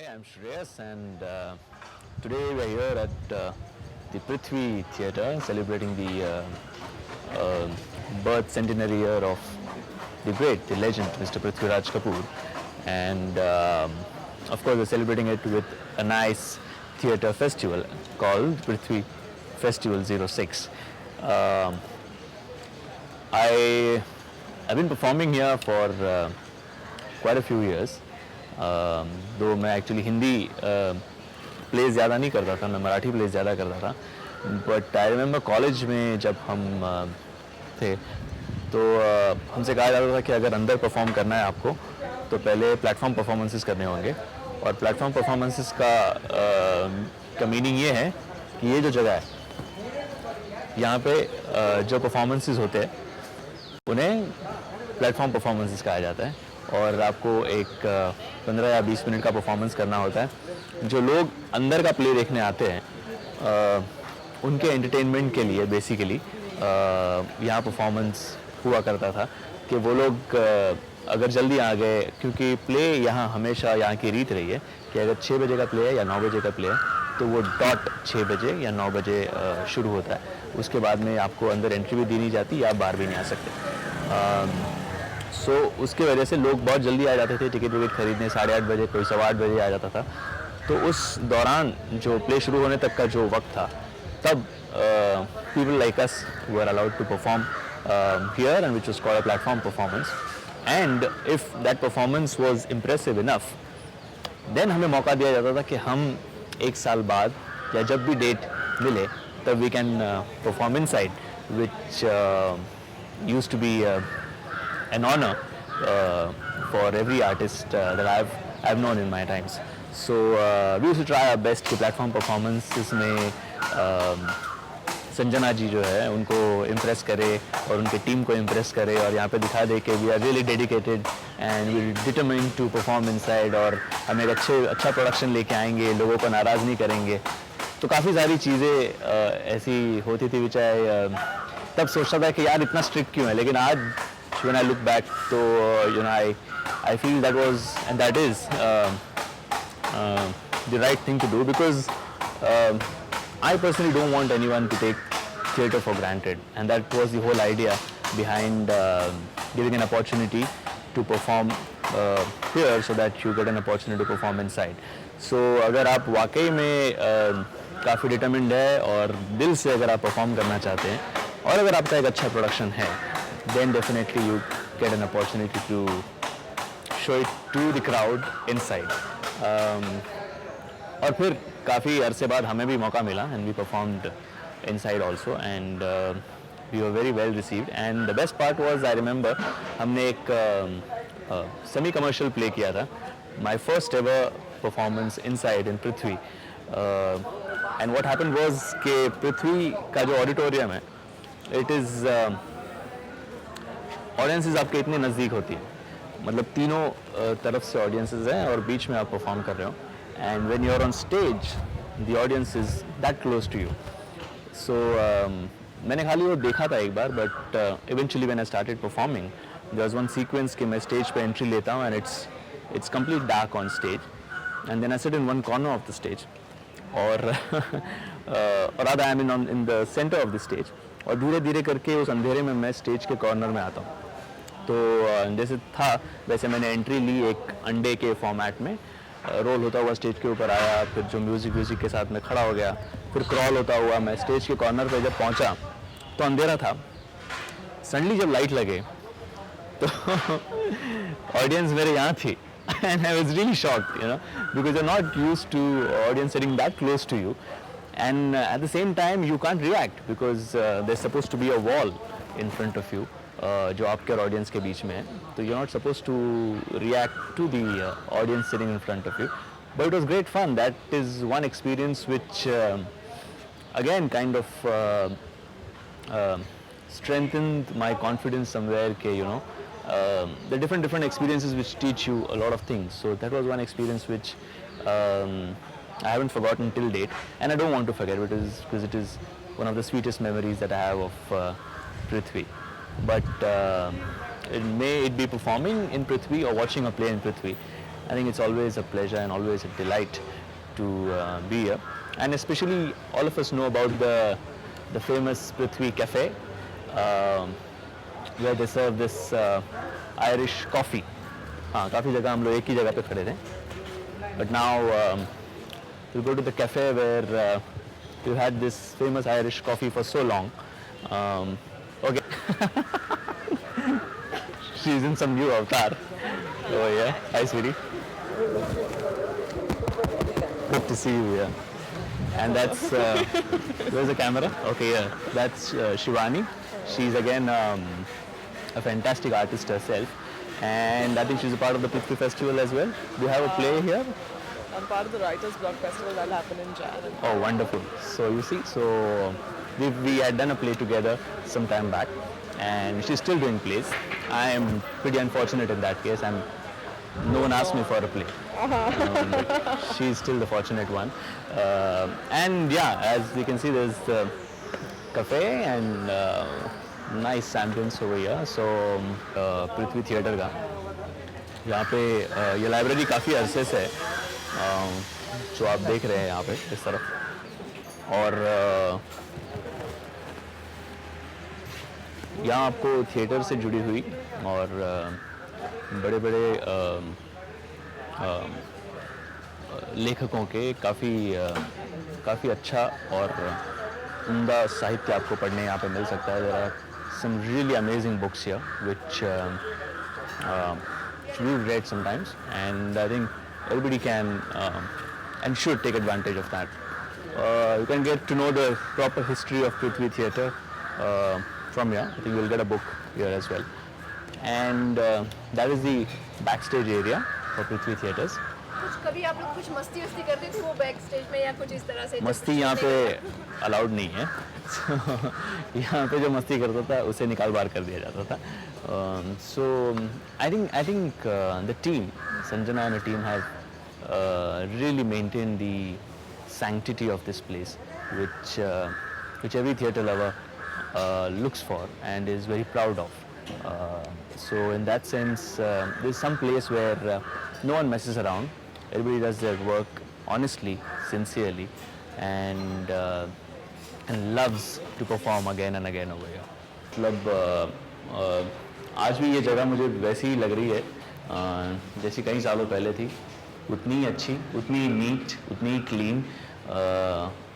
I'm Shreyas, and today we are here at the Prithvi Theatre celebrating the birth centenary year of the great, the legend, Mr. Prithviraj Kapoor. And of course, we're celebrating it with a nice theatre festival called Prithvi Festival '06. Um, I, I've been performing here for quite a few years. दो मैं actually Hindi place ज़्यादा नहीं करता था, मैं Marathi place ज़्यादा करता था. बट आई रिमेंबर कॉलेज में जब हम थे तो हमसे कहा जाता था कि अगर अंदर परफॉर्म करना है आपको तो पहले प्लेटफॉर्म परफॉर्मेंसेस करने होंगे. और प्लेटफॉर्म परफॉर्मेंसेस का मीनिंग ये है कि ये जो जगह है यहाँ पे जो परफॉर्मेंसेस होते हैं उन्हें प्लेटफॉर्म परफॉर्मेंसेस कहा जाता है. और आपको एक 15 या 20 मिनट का परफॉर्मेंस करना होता है. जो लोग अंदर का प्ले देखने आते हैं उनके एंटरटेनमेंट के लिए बेसिकली यहाँ परफॉर्मेंस हुआ करता था कि वो लोग अगर जल्दी आ गए, क्योंकि प्ले यहाँ हमेशा यहाँ की रीत रही है कि अगर 6 बजे का प्ले है या 9 बजे का प्ले है तो वो डॉट 6 बजे या 9 बजे शुरू होता है. उसके बाद में आपको अंदर एंट्री भी दी नहीं जाती या आप बाहर भी नहीं आ सकते. सो उसकी वजह से लोग बहुत जल्दी आ जाते थे टिकट विकेट खरीदने. 8:30 बजे, कोई 8:15 बजे आ जाता था. तो उस दौरान जो प्ले शुरू होने तक का जो वक्त था तब people like us were allowed to perform here and which was called a platform performance. And if that performance was impressive enough then हमें मौका दिया जाता था कि हम एक साल बाद या जब भी डेट मिले तब we can perform inside, which used to be an honor for every artist that I've known in my times. So we used to try our best कि platform performances में संजना जी जो है उनको impress करे और उनके टीम को impress करे और यहाँ पे दिखा दे कि we are really dedicated and we are determined to perform inside और हम एक अच्छा प्रोडक्शन लेके आएंगे, लोगों को नाराज़ नहीं करेंगे. तो काफ़ी सारी चीज़ें ऐसी होती थी which I तब सोचता था कि यार इतना strict क्यों है. लेकिन आज when I look back, so I feel that was and that is the right thing to do, because I personally don't want anyone to take theatre for granted, and that was the whole idea behind giving an opportunity to perform here so that you get an opportunity to perform inside. So अगर आप वाकई में काफ़ी determined है और दिल से अगर आप perform करना चाहते हैं और अगर आपका एक अच्छा production है, then definitely you get an opportunity to show it to the crowd inside. और फिर काफ़ी अरसे बाद हमें भी मौका मिला and we performed inside also, and we were very well received. And the best part was, I remember हमने एक semi commercial play किया था, my first ever performance inside in Prithvi. And what happened was कि Prithvi का जो auditorium है, it is audiences आपके इतने नज़दीक होती है, मतलब तीनों तरफ से ऑडियंसेस हैं और बीच में आप परफॉर्म कर रहे हो. And when you are on stage the audience is that close to you. So मैंने खाली वो देखा था एक बार, but eventually when I started performing there was one sequence कि मैं स्टेज पे एंट्री लेता हूँ and it's complete dark on stage and then I sit in one corner of the stage और rather I am in the centre of the stage. और धीरे धीरे करके उस अंधेरे में मैं स्टेज के कॉर्नर में आता हूँ. तो जैसे था वैसे मैंने एंट्री ली एक अंडे के फॉर्मेट में, रोल होता हुआ स्टेज के ऊपर आया, फिर जो म्यूज़िक के साथ में खड़ा हो गया, फिर क्रॉल होता हुआ मैं स्टेज के कॉर्नर पे जब पहुँचा तो अंधेरा था. सडनली जब लाइट लगे तो ऑडियंस मेरे यहाँ थी and I was really shocked, because you're not used to audience sitting that close to you. And at the same time you can't react because there's supposed to be a wall in front of you जो आपके और audience के बीच में है. तो you're not supposed to react to the audience sitting in front of you. But it was great fun. That is one experience which again kind of strengthened my confidence somewhere कि the different experiences which teach you a lot of things. So that was one experience which I haven't forgotten till date, and I don't want to forget it because it is one of the sweetest memories that I have of Prithvi. But may it be performing in Prithvi or watching a play in Prithvi, I think it's always a pleasure and always a delight to be here. And especially all of us know about the famous Prithvi Cafe, um, where they serve this Irish coffee. हाँ काफ़ी जगह हम लोग एक ही जगह पे खड़े थे. But now we'll go to the cafe where we've had this famous Irish coffee for so long. Okay. She's in some new avatar. Oh yeah. Hi sweetie. Good to see you, yeah. And that's, where's the camera? Okay, yeah. That's Shivani. She's again a fantastic artist herself. And I think she's a part of the Prithvi Festival as well. Do you have a play here? I'm part of the Writers Block Festival that'll happen in Jan. Oh, wonderful. So you see, so we had done a play together some time back. And she's still doing plays. I am pretty unfortunate in that case. No one asked me for a play. But she's still the fortunate one. And yeah, as you can see, there's the cafe and nice ambience over here. So Prithvi Theatre का यहाँ पे ये library काफ़ी अरसे से है जो आप देख रहे हैं यहाँ पे इस तरफ. और यहाँ आपको थिएटर से जुड़ी हुई और बड़े बड़े लेखकों के काफ़ी अच्छा और उम्दा साहित्य आपको पढ़ने यहाँ पे मिल सकता है. There are some really amazing books here which we've read sometimes, and I think everybody can and should take advantage of that. You can get to know the proper history of Prithvi Theatre from here. I think you'll get a book here as well. And that is the backstage area for Prithvi Theatres. कुछ कभी आप लोग कुछ मस्ती वस्ती करते थे वो बैक स्टेज में या कुछ इस तरह से? मस्ती यहाँ पे अलाउड नहीं है. यहाँ पे जो मस्ती करता था उसे निकाल बाहर कर दिया जाता था. So I think the team, Sanjana and the team have really maintained the sanctity of this place, which every theatre lover looks for and is very proud of. So in that sense, there's some place where no one messes around. Everybody does their work honestly, sincerely, and loves to perform again and again over here. मतलब आज भी ये जगह मुझे वैसी ही लग रही है जैसी कई सालों पहले थी. उतनी अच्छी, उतनी नीट, उतनी clean.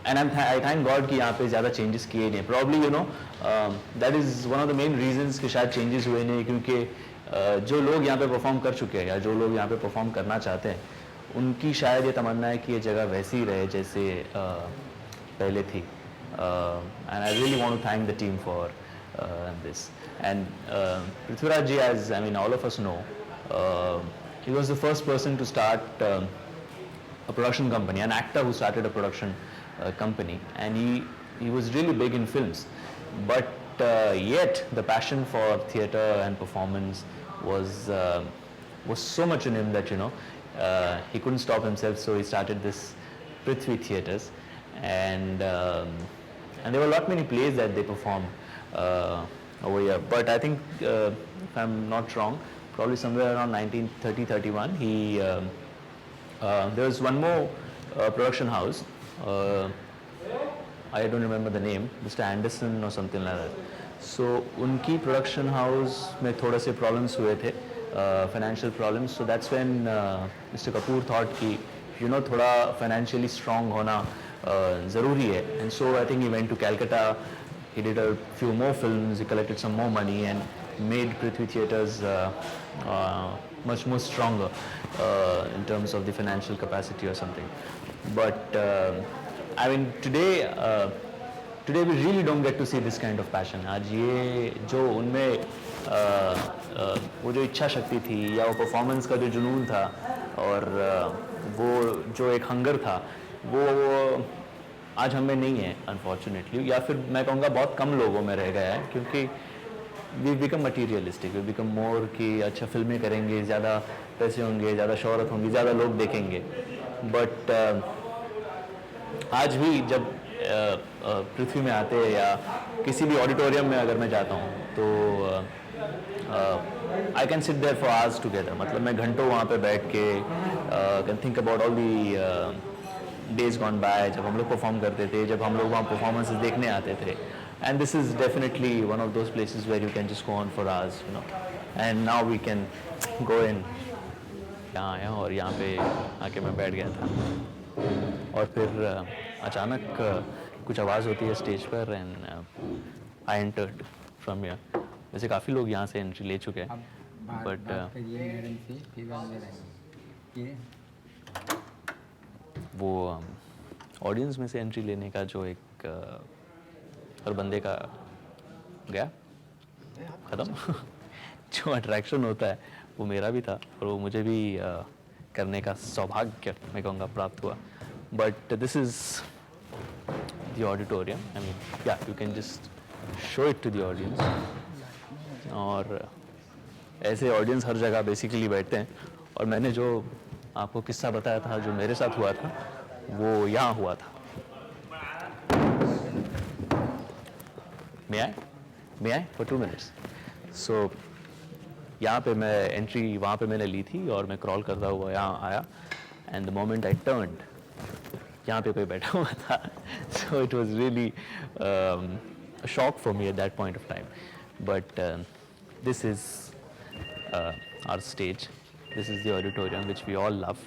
And I thank God कि यहाँ पे ज़्यादा changes किए नहीं. Probably you know that is one of the main reasons कि शायद changes हुए नहीं, क्योंकि जो लोग यहाँ पे perform कर चुके हैं या जो लोग यहाँ पे perform करना चाहते हैं उनकी शायद ये तमन्ना है कि ये जगह वैसी ही रहे जैसे पहले थी. And I really want to thank the team for this. And Prithviraj ji, as I mean all of us know, he was the first person to start a production company, an actor who started a production company, and he was really big in films, but yet the passion for theatre and performance was so much in him that he couldn't stop himself, so he started this Prithvi Theatres, and there were a lot many plays that they performed over here. But I think if I'm not wrong, probably somewhere around 1930-31 there was one more production house. I don't remember the name, Mr. Anderson or something like that. So उनकी production house में थोड़े से problems हुए थे, financial problems. So that's when Mr. Kapoor thought कि थोड़ा financially strong होना ज़रूरी है. And so I think he went to Calcutta. He did a few more films. He collected some more money and made Prithvi Theatres much more stronger in terms of the financial capacity or something. But I mean today we really don't get to see this kind of passion. आज ये जो उनमें वो जो इच्छा शक्ति थी या वो परफॉर्मेंस का जो जुनून था और वो जो एक हंगर था वो आज हमें नहीं है अनफॉर्चुनेटली, या फिर मैं कहूँगा बहुत कम लोगों में रह गया है, क्योंकि we become materialistic, we become more कि अच्छा फिल्में करेंगे, ज़्यादा पैसे होंगे, ज़्यादा शोहरत होंगी, ज़्यादा लोग देखेंगे. बट आज भी जब पृथ्वी में आते हैं या किसी भी ऑडिटोरियम में अगर मैं जाता हूँ तो I can sit there for hours together. मतलब मैं घंटों वहाँ पे बैठ के can think about all the days gone by जब हम लोग perform करते थे, जब हम लोग वहाँ performances देखने आते थे. And this is definitely one of those places where you can just go on for hours, you know. And now we can go in. यहाँ आया और यहाँ पे आके मैं बैठ गया था. और फिर अचानक कुछ आवाज़ होती है स्टेज पर and I entered from here. वैसे काफ़ी लोग यहाँ से एंट्री ले चुके हैं बट वो ऑडियंस में से एंट्री लेने का जो एक हर बंदे का गया ख़त्म जो अट्रैक्शन होता है वो मेरा भी था और वो मुझे भी करने का सौभाग्य मैं कहूँगा प्राप्त हुआ. But this is the auditorium. I mean या you can just show it to the audience. और ऐसे ऑडियंस हर जगह बेसिकली बैठते हैं और मैंने जो आपको किस्सा बताया था जो मेरे साथ हुआ था वो यहाँ हुआ था. May I for 2 minutes? So यहाँ पे मैं एंट्री वहाँ पे मैंने ली थी और मैं क्रॉल करता हुआ यहाँ आया and the moment I turned यहाँ पे कोई बैठा हुआ था. So it was really a shock for me at that point of time. But this is our stage. This is the auditorium which we all love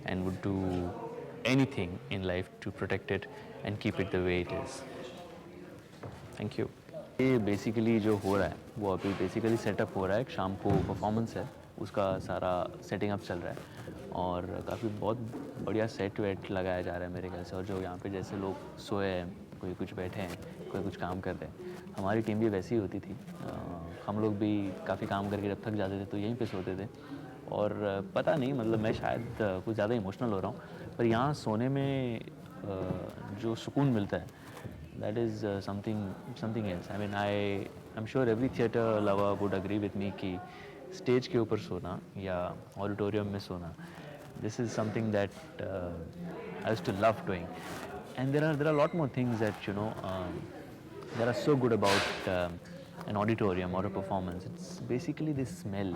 and would do anything in life to protect it and keep it the way it is. Thank you. ये basically जो हो रहा है वो अभी basically setup हो रहा है. एक शाम को परफॉर्मेंस है उसका सारा सेटिंग अप चल रहा है और काफ़ी बहुत बढ़िया सेट वेट लगाया जा रहा है मेरे ख्याल से. और जो यहाँ पे जैसे लोग सोए हैं, कोई कुछ बैठे हैं, कोई कुछ काम कर रहे हैं. हमारी टीम भी वैसी ही होती थी. हम लोग भी काफ़ी काम करके जब थक जाते थे तो यहीं पे सोते थे. और पता नहीं मतलब मैं शायद कुछ ज़्यादा इमोशनल हो रहा हूँ पर यहाँ सोने में जो सुकून मिलता है that is something else. I mean I'm sure every theatre lover would agree with me कि स्टेज के ऊपर सोना या ऑडिटोरियम में सोना this is something that I used to love doing. And there are a lot more things that you know that are so good about an auditorium or a performance. It's basically the smell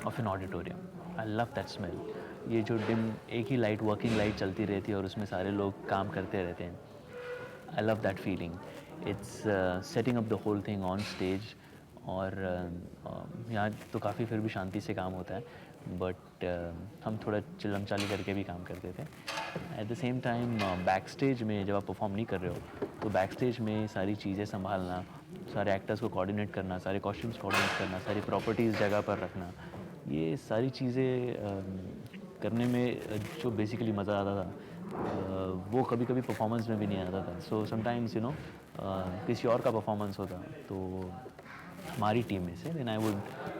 of an auditorium. I love that smell. ये जो dim एक ही light working light चलती रहती है और उसमें सारे लोग काम करते रहते हैं. I love that feeling. It's setting up the whole thing on stage. और यहाँ तो काफ़ी फिर भी शांति से काम होता है बट हम थोड़ा चिल्लम चाली करके भी काम करते थे. At the same time back stage में जब आप परफॉर्म नहीं कर रहे हो तो बैक स्टेज में सारी चीज़ें संभालना, सारे एक्टर्स को कोऑर्डिनेट करना, सारे कॉस्ट्यूम्स कोऑर्डिनेट करना, सारी प्रॉपर्टीज़ जगह पर रखना, ये सारी चीज़ें करने में जो बेसिकली मज़ा आता था वो कभी कभी परफॉर्मेंस में भी नहीं आता था. सो समटाइम्स यू नो किसी और का परफॉर्मेंस होता तो हमारी टीम में से then I would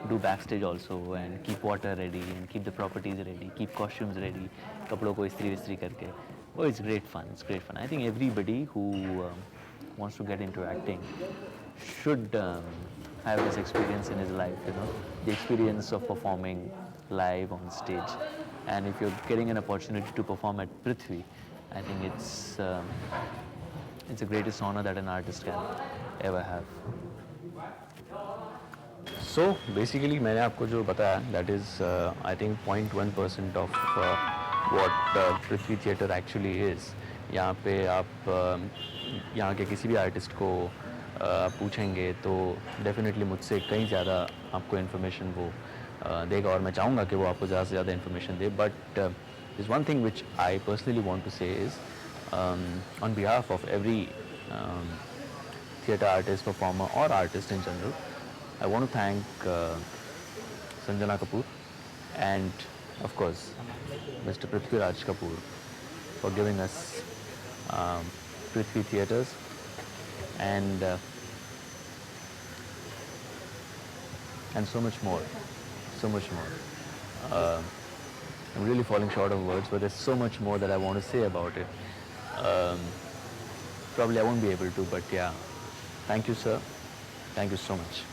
do back stage also and keep water ready and keep the properties ready, keep costumes ready, कपड़ों को इस्त्री विस्त्री करके. वो it's great fun. I think everybody who wants to get into acting should have this experience in his life, you know, the experience of performing live on stage. And if you're getting an opportunity to perform at Prithvi, I think it's the greatest honor that an artist can ever have. So basically मैंने आपको जो बताया that is I think 0.1% of what Prithvi Theatre actually is. यहाँ पे आप यहाँ के किसी भी आर्टिस्ट को पूछेंगे तो डेफिनेटली मुझसे कहीं ज़्यादा आपको इन्फॉर्मेशन वो देगा और मैं चाहूँगा कि वो आपको ज़्यादा से ज़्यादा इन्फॉर्मेशन दे. But this one thing which I personally want to say is on behalf of every theatre artist, performer or artist in general, I want to thank Sanjana Kapoor and of course Mr. Prithviraj Kapoor for giving us Prithvi Theatres and so much more. I'm really falling short of words, but there's so much more that I want to say about it. Probably I won't be able to, but yeah, thank you sir, thank you so much.